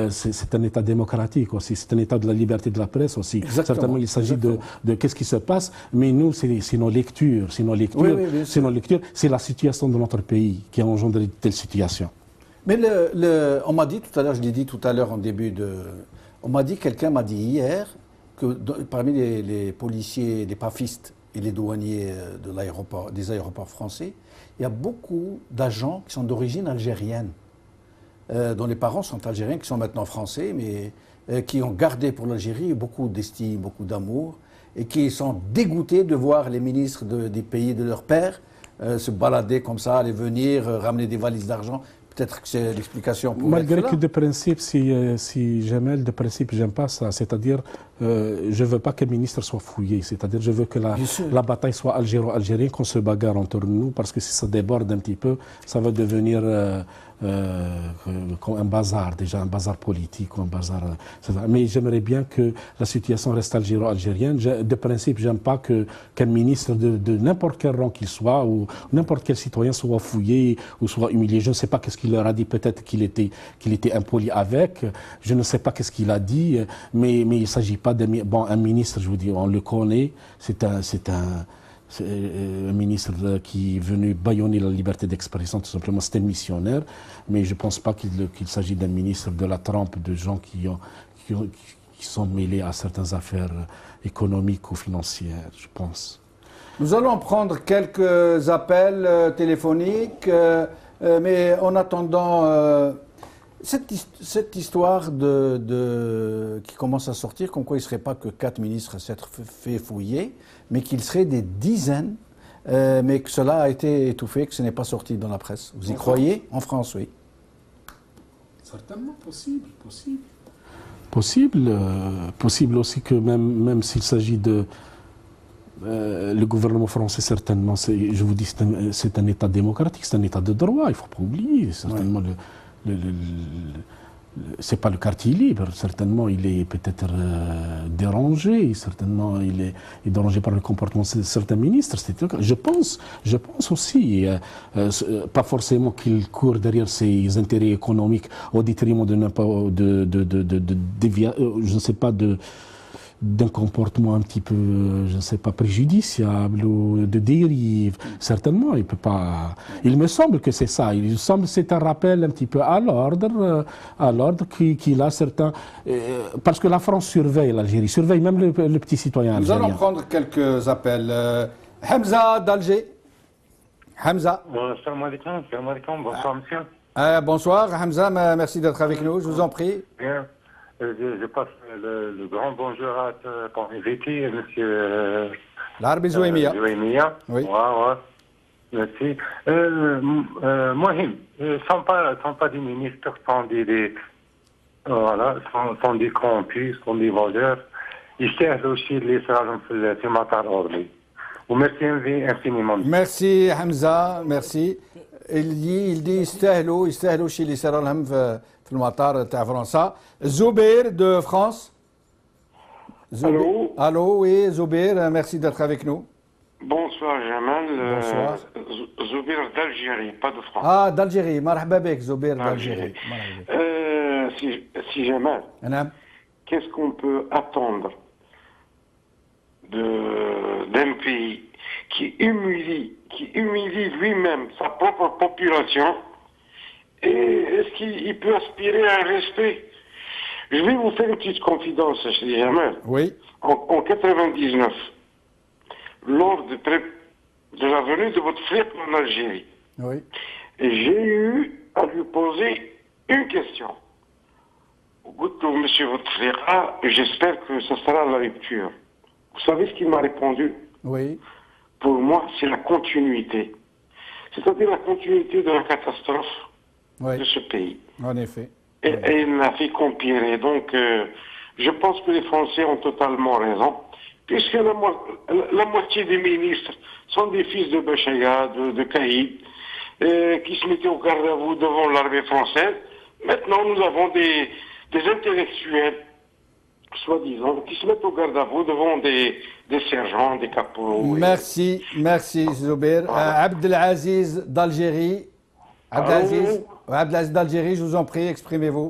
c'est un État démocratique aussi, c'est un État de la liberté de la presse aussi. Exactement. Certainement, il s'agit de qu'est-ce qui se passe, mais nous, c'est nos lectures, c'est la situation de notre pays qui a engendré telle situation. Mais on m'a dit tout à l'heure, je l'ai dit tout à l'heure en début de... Quelqu'un m'a dit hier que parmi les policiers, les pafistes et les douaniers des aéroports français, il y a beaucoup d'agents qui sont d'origine algérienne, dont les parents sont algériens, qui sont maintenant français, mais qui ont gardé pour l'Algérie beaucoup d'estime, beaucoup d'amour, et qui sont dégoûtés de voir les ministres des pays de leur père se balader comme ça, aller venir, ramener des valises d'argent. Peut-être que c'est l'explication pour malgré que de principe, si Jamel, de principe, j'aime pas ça. C'est-à-dire, je veux pas qu'un ministre soit fouillé. C'est-à-dire, je veux que la bataille soit algéro-algérienne, qu'on se bagarre entre nous, parce que si ça déborde un petit peu, ça va devenir comme un bazar, déjà un bazar politique ou un bazar. Mais j'aimerais bien que la situation reste algéro-algérienne. De principe, j'aime pas qu'un ministre de n'importe quel rang qu'il soit ou n'importe quel citoyen soit fouillé ou soit humilié. Je ne sais pas qu'est-ce qu'il leur a dit. Peut-être qu'il était impoli avec. Je ne sais pas qu'est-ce qu'il a dit. Mais il ne s'agit pas d'un ministre. Je vous dis, on le connaît. C'est un ministre qui est venu bâillonner la liberté d'expression, tout simplement. C'est un missionnaire, mais je ne pense pas qu'il s'agit d'un ministre de la trempe de gens qui sont mêlés à certaines affaires économiques ou financières, je pense. Nous allons prendre quelques appels téléphoniques, mais en attendant... Cette histoire qui commence à sortir, comme quoi il ne serait pas que 4 ministres à s'être fait fouiller, mais qu'il serait des dizaines, mais que cela a été étouffé, que ce n'est pas sorti dans la presse. Vous y croyez? En France, oui. Certainement possible. Possible aussi que même s'il s'agit de... le gouvernement français, certainement, je vous dis, c'est un État démocratique, c'est un État de droit, il ne faut pas oublier, certainement... Ouais. C'est pas le quartier libre, certainement il est peut-être dérangé, certainement il est dérangé par le comportement de certains ministres. Je pense aussi, pas forcément qu'il court derrière ses intérêts économiques au détriment je ne sais pas, d'un comportement un petit peu, je ne sais pas, préjudiciable ou de dérive. Certainement, il peut pas. Il me semble que c'est ça. Il me semble que c'est un rappel un petit peu à l'ordre qu'il a certains. Parce que la France surveille l'Algérie, surveille même le petit citoyen algérien. Nous allons prendre quelques appels. Hamza d'Alger. Hamza. Salam alaikum, bonsoir monsieur. Bonsoir Hamza, merci d'être avec nous, je vous en prie. Bien, je passe le grand bonjour à ton invité, monsieur L'Arbi Zouemia. Oui. Ouais. Merci. Mohim, sont pas des ministres, sont des corrompus, sont des voleurs. يستاهلوا الشيء اللي صار لهم في مطار أورلي. وميرسي infiniment. Merci Hamza, merci. Il dit يستاهلوا الشيء اللي صار لهم في المطار تاع فرنسا. Zoubeir de France. Allô, oui, Zoubeir, merci d'être avec nous. Bonsoir Jamal. Bonsoir. Zoubeir d'Algérie, pas de France. Ah, d'Algérie, مرحبا بك Zoubeir d'Algérie. Si Jamal, qu'est-ce qu'on peut attendre d'un pays qui humilie lui-même sa propre population, et est-ce qu'il peut aspirer à un respect? Je vais vous faire une petite confidence, Jamal. Oui. En 99, lors de la venue de votre frère en Algérie, Oui. j'ai eu à lui poser une question. Monsieur votre frère, j'espère que ce sera la rupture. Vous savez ce qu'il m'a répondu? Oui. Pour moi, c'est la continuité. C'est-à-dire la continuité de la catastrophe de ce pays. En effet. Et il n'a fait qu'empirer. Donc, je pense que les Français ont totalement raison, puisque la moitié des ministres sont des fils de Bachaya, de Caïd, qui se mettaient au garde à vous devant l'armée française. Maintenant, nous avons des intellectuels, soi-disant, qui se mettent au garde à vous devant des sergents, des caporaux. Merci Zoubeir. Abdelaziz d'Algérie. Abdelaziz d'Algérie, je vous en prie, exprimez-vous.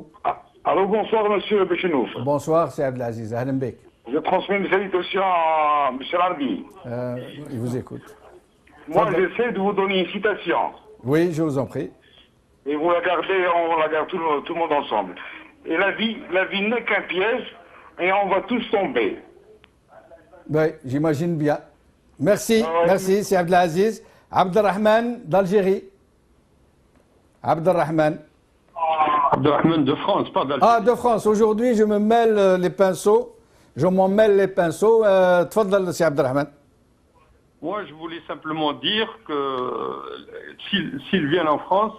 Alors bonsoir monsieur Bechenouf. Bonsoir, c'est Abdelaziz. Ahlan bek. Je transmets une salutation à monsieur Larbi. Il vous écoute. Moi, j'essaie de vous donner une citation. Oui, je vous en prie. Et vous la gardez, on la garde tout le monde ensemble. Et la vie n'est qu'un piège, et on va tous tomber. Oui, j'imagine bien. Merci, c'est Abdelaziz. Abdelrahman d'Algérie. Abdelrahman de France, pas d'Algérie. Ah, de France. Aujourd'hui, je me mêle les pinceaux. Je m'en mêle les pinceaux. Tfadal, c'est Abdelrahman. Moi, je voulais simplement dire que s'ils viennent en France,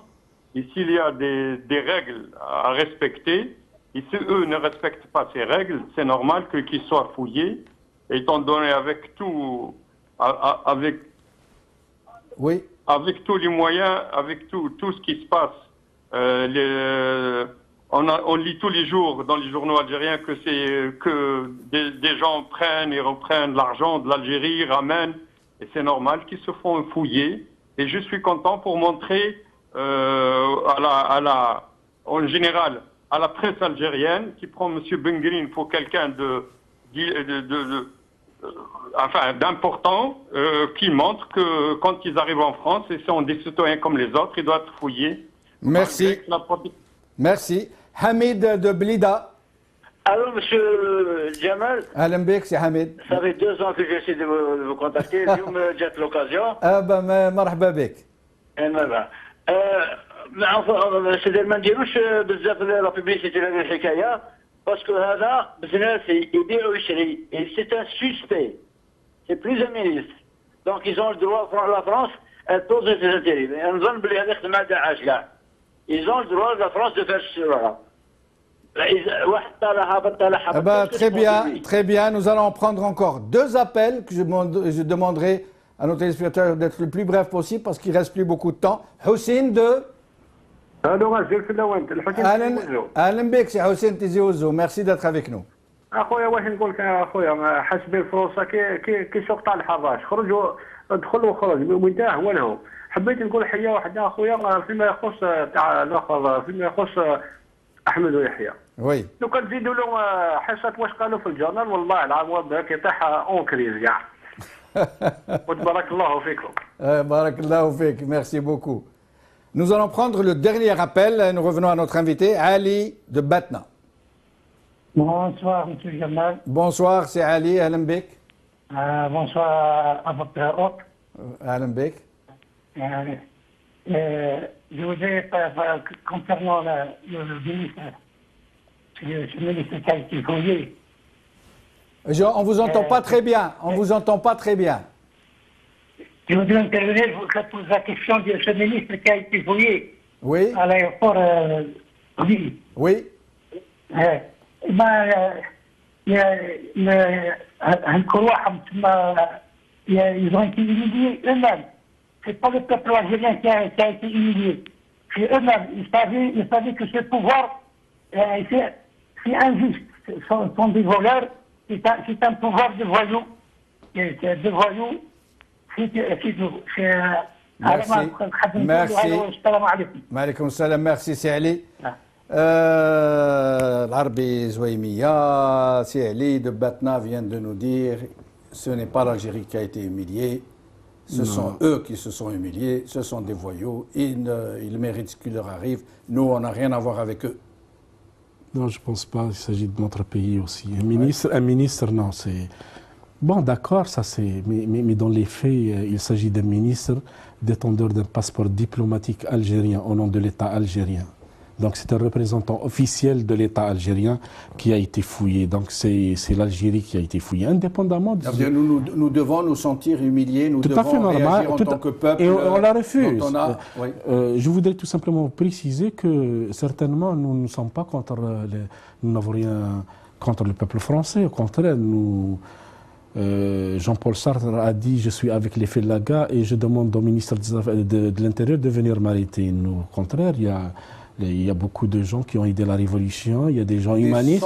et s'il y a des règles à respecter, et si eux ne respectent pas ces règles, c'est normal qu'ils soient fouillés, étant donné avec tout, avec tous les moyens, avec tout ce qui se passe. On lit tous les jours dans les journaux algériens que des gens prennent et reprennent l'argent de l'Algérie, ramènent, et c'est normal qu'ils se font fouiller. Et je suis content pour montrer en général à la presse algérienne qui prend M. Bengrine pour quelqu'un d'important, qui montre que quand ils arrivent en France, ils sont des citoyens comme les autres, ils doivent être fouillés. Merci. Merci. Hamid de Blida. Allô, monsieur Jamal. Ahlan bek, c'est Hamid. Ça fait 2 ans que j'essaie de vous contacter. Vous me jette l'occasion. مرحبا بك. سيدي ما نديروش بزاف لا بيبليسيتي هذه الحكايه باسكو هذا بزاف يبيع ويشري سي ان سوسبي سي بلوز ان مينيستر دونك ils ont le droit la France elle pose ses intérêts نظن بلي هذا خدمه داعش كاع ils ont le droit la France de faire cela. Très bien, nous allons prendre encore 2 appels que je demanderai à nos téléspectateurs d'être le plus bref possible parce qu'il ne reste plus beaucoup de temps. Hussein de... Ahlan bek, c'est Hussein Tizi Ouzou. Merci d'être avec nous. اخويا واش نقول لك اخويا حسبي الفرصه كي سوق تاع الحراش خرجوا ادخل وخرج وين تاع هو له حبيت نقول حيه واحده اخويا فيما يخص تاع الاخر فيما يخص احمد ويحيى Oui. لو كان نزيدوا له حصه واش قالوا في الجورنال والله العظيم كيطيح اونكريز كاع. وتبارك الله فيكم. بارك الله فيك. Merci beaucoup. Nous allons prendre le dernier appel. Nous revenons à notre invité, Ali de Batna. Bonsoir, M. Jamal. Bonsoir, c'est Ali. Ahlan bik. Bonsoir à votre hôte. Ahlan bik. Je voudrais, concernant le ministre, ce ministre qui a été fouillé. On ne vous entend pas très bien. On vous entend pas très bien. Je voudrais intervenir pour la question de ce ministre qui a été fouillé. Oui. À l'aéroport. Oui. Ils ont été humiliés eux-mêmes. Ce n'est pas le peuple algérien qui a été humilié. C'est eux-mêmes. Ils savaient que ce pouvoir, c'est injuste. Ce sont des voleurs. C'est un pouvoir de voyous. De voyous. Merci. Maaleykoum salam. Merci, c'est Ali. L'Arbi Zouaïmiya, c'est Ali de Batna vient de nous dire ce n'est pas l'Algérie qui a été humiliée, ce sont eux qui se sont humiliés, ce sont des voyous, ils méritent ce qui leur arrive, nous on n'a rien à voir avec eux. Non, je ne pense pas, il s'agit de notre pays aussi. Un ministre non, c'est... Bon, d'accord, ça c'est... Mais dans les faits, il s'agit d'un ministre détenteur d'un passeport diplomatique algérien au nom de l'État algérien. Donc c'est un représentant officiel de l'État algérien qui a été fouillé. Donc c'est l'Algérie qui a été fouillée, indépendamment de... Nous devons nous sentir humiliés, nous tout devons à fait normal, réagir en tant que peuple. Et on la refuse. Oui. Je voudrais tout simplement préciser que certainement nous ne sommes pas contre... nous n'avons rien contre le peuple français. Au contraire, nous... Jean-Paul Sartre a dit « Je suis avec les Félaga et je demande au ministre de l'Intérieur de venir m'arrêter ». Au contraire, il y a beaucoup de gens qui ont aidé la révolution, il y a des gens humanistes,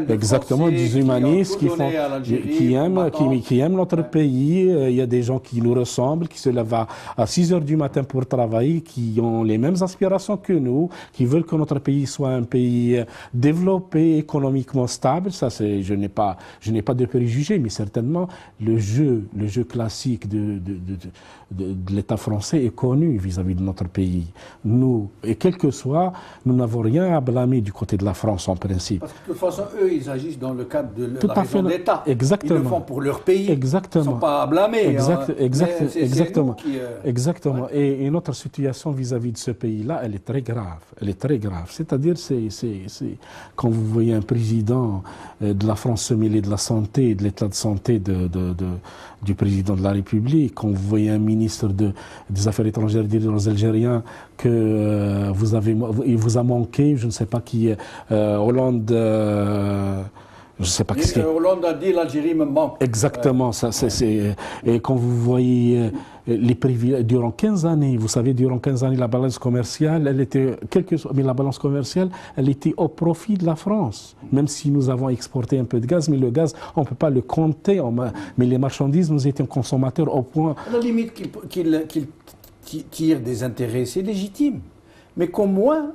exactement, des humanistes qui aiment notre pays, il y a des gens qui nous ressemblent, qui se lèvent à 6 heures du matin pour travailler, qui ont les mêmes aspirations que nous, qui veulent que notre pays soit un pays développé, économiquement stable. Ça, je n'ai pas de préjugés, mais certainement le jeu classique de l'État français est connu vis-à-vis de notre pays. Nous, et quel que soit, nous n'avons rien à blâmer du côté de la France en principe. Parce que de toute façon, eux, ils agissent dans le cadre de la raison d'État. Exactement. Ils le font pour leur pays. Exactement. Ils ne sont pas à blâmer. Exactement. Exactement. Ouais. Et notre situation vis-à-vis de ce pays-là, elle est très grave. Elle est très grave. C'est-à-dire, quand vous voyez un président de la France se mêler de la santé, de l'état de santé du président de la République, quand vous voyez un ministre des Affaires étrangères dire aux Algériens que il vous a manqué, je ne sais pas qui, Hollande, je ne sais pas qui. Hollande a dit l'Algérie me manque. Exactement, et quand vous voyez les privilèges, durant 15 années, vous savez, durant 15 années, la balance commerciale, mais la balance commerciale, elle était au profit de la France. Même si nous avons exporté un peu de gaz, mais le gaz, on ne peut pas le compter, mais les marchandises, nous étions consommateurs au point... À la limite qu'ils tirent des intérêts, c'est légitime. Mais qu'au moins,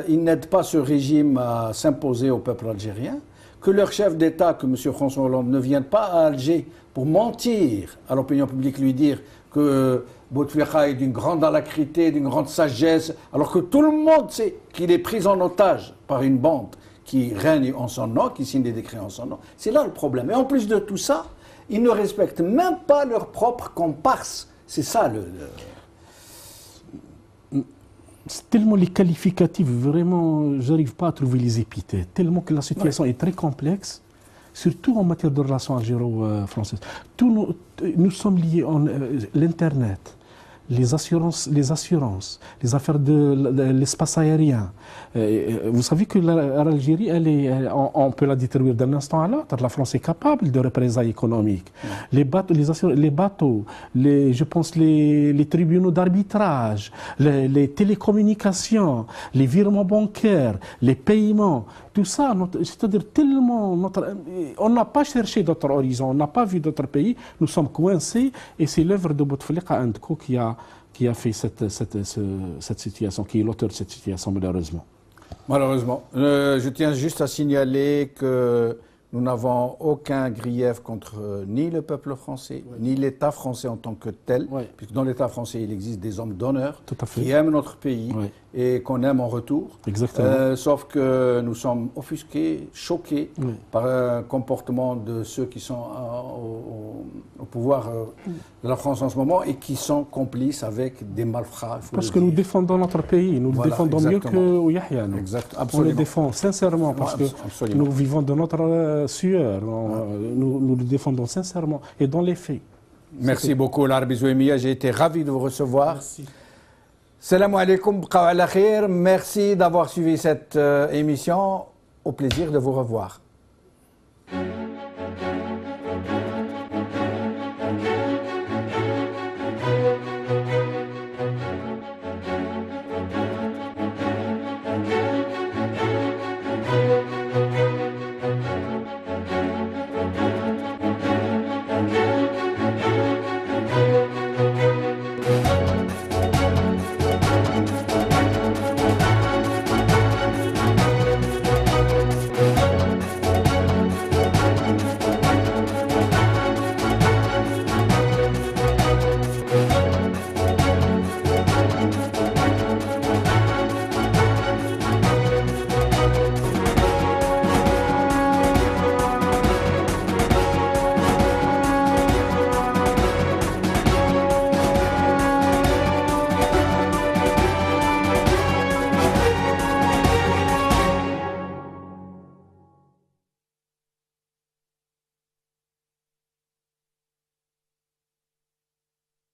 ils n'aident pas ce régime à s'imposer au peuple algérien, que leur chef d'État, que M. François Hollande, ne vienne pas à Alger pour mentir à l'opinion publique, lui dire que Bouteflika est d'une grande alacrité, d'une grande sagesse, alors que tout le monde sait qu'il est pris en otage par une bande qui règne en son nom, qui signe des décrets en son nom. C'est là le problème. Et en plus de tout ça, ils ne respectent même pas leurs propres comparses. C'est ça C'est tellement les qualificatifs, vraiment, je n'arrive pas à trouver les épithètes, tellement que la situation est très complexe, surtout en matière de relations algéro-françaises. Nous sommes liés à l'Internet, les assurances, les affaires de l'espace aérien. Vous savez que l'Algérie, on peut la détruire d'un instant à l'autre. La France est capable de représailles économiques. Les bateaux, je pense les tribunaux d'arbitrage, les télécommunications, les virements bancaires, les paiements, tout ça, c'est-à-dire tellement... on n'a pas cherché d'autres horizons, on n'a pas vu d'autres pays, nous sommes coincés, et c'est l'œuvre de Bouteflika Andko qui a fait cette situation, qui est l'auteur de cette situation, malheureusement. Malheureusement. Je tiens juste à signaler que nous n'avons aucun grief contre ni le peuple français, ni l'État français en tant que tel, puisque dans l'État français, il existe des hommes d'honneur qui aiment notre pays et qu'on aime en retour. Exactement. Sauf que nous sommes offusqués, choqués par un comportement de ceux qui sont au pouvoir de la France en ce moment et qui sont complices avec des malfrats. Parce que nous défendons notre pays, nous le défendons mieux que Yahya. On le défend sincèrement parce que nous vivons de notre sueur. Nous le défendons sincèrement et dans les faits. Merci beaucoup, Larbi Zouemia. J'ai été ravi de vous recevoir. Merci. Salam alaikum, bqaw ala khair. Merci d'avoir suivi cette émission. Au plaisir de vous revoir.